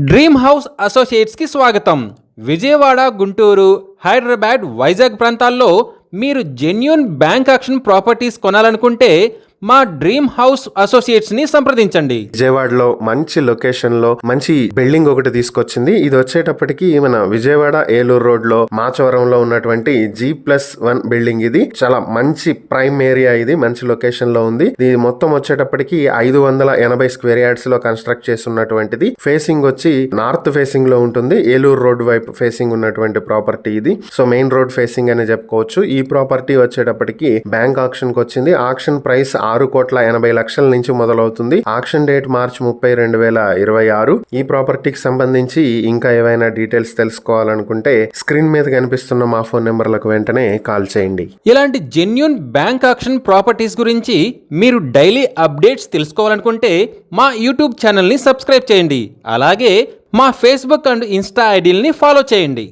Dream house అసోసియేట్స్కి స్వాగతం. విజయవాడ, గుంటూరు, హైదరాబాద్, వైజాగ్ ప్రాంతాల్లో మీరు జెన్యూన్ బ్యాంక్ ఆక్షన్ ప్రాపర్టీస్ కొనాలనుకుంటే మా డ్రీమ్ హౌస్ అసోసియేట్స్ ని సంప్రదించండి. విజయవాడలో మంచి లొకేషన్ లో మంచి బిల్డింగ్ ఒకటి తీసుకొచ్చింది. ఇది వచ్చేటప్పటికి మన విజయవాడ ఏలూరు రోడ్ లో మాచవరంలో ఉన్నటువంటి G+1 బిల్డింగ్. ఇది చాలా మంచి ప్రైమ్ ఏరియా. ఇది మంచి లొకేషన్ లో ఉంది. ఇది మొత్తం వచ్చేటప్పటికి 580 స్క్వేర్ యార్డ్స్ లో కన్స్ట్రక్ట్ చేస్తున్నటువంటిది. ఫేసింగ్ వచ్చి నార్త్ ఫేసింగ్ లో ఉంటుంది. ఏలూరు రోడ్ వైపు ఫేసింగ్ ఉన్నటువంటి ప్రాపర్టీ ఇది. సో మెయిన్ రోడ్ ఫేసింగ్ అని చెప్పుకోవచ్చు. ఈ ప్రాపర్టీ వచ్చేటప్పటికి బ్యాంక్ ఆక్షన్ కి వచ్చింది. ఆక్షన్ ప్రైస్ 6,80,00,000 నుంచి మొదలవుతుంది. ఆక్షన్ డేట్ మార్చి 30, 2026. ఈ ప్రాపర్టీకి సంబంధించి ఇంకా ఏవైనా డీటెయిల్స్ తెలుసుకోవాలనుకుంటే స్క్రీన్ మీద కనిపిస్తున్న మా ఫోన్ నెంబర్లకు వెంటనే కాల్ చేయండి. ఇలాంటి జెన్యూన్ బ్యాంక్ ఆక్షన్ ప్రాపర్టీస్ గురించి మీరు డైలీ అప్డేట్స్ తెలుసుకోవాలనుకుంటే మా యూట్యూబ్ ఛానల్ని సబ్స్క్రైబ్ చేయండి. అలాగే మా ఫేస్బుక్ అండ్ ఇన్స్టా ఐడీలని ఫాలో చేయండి.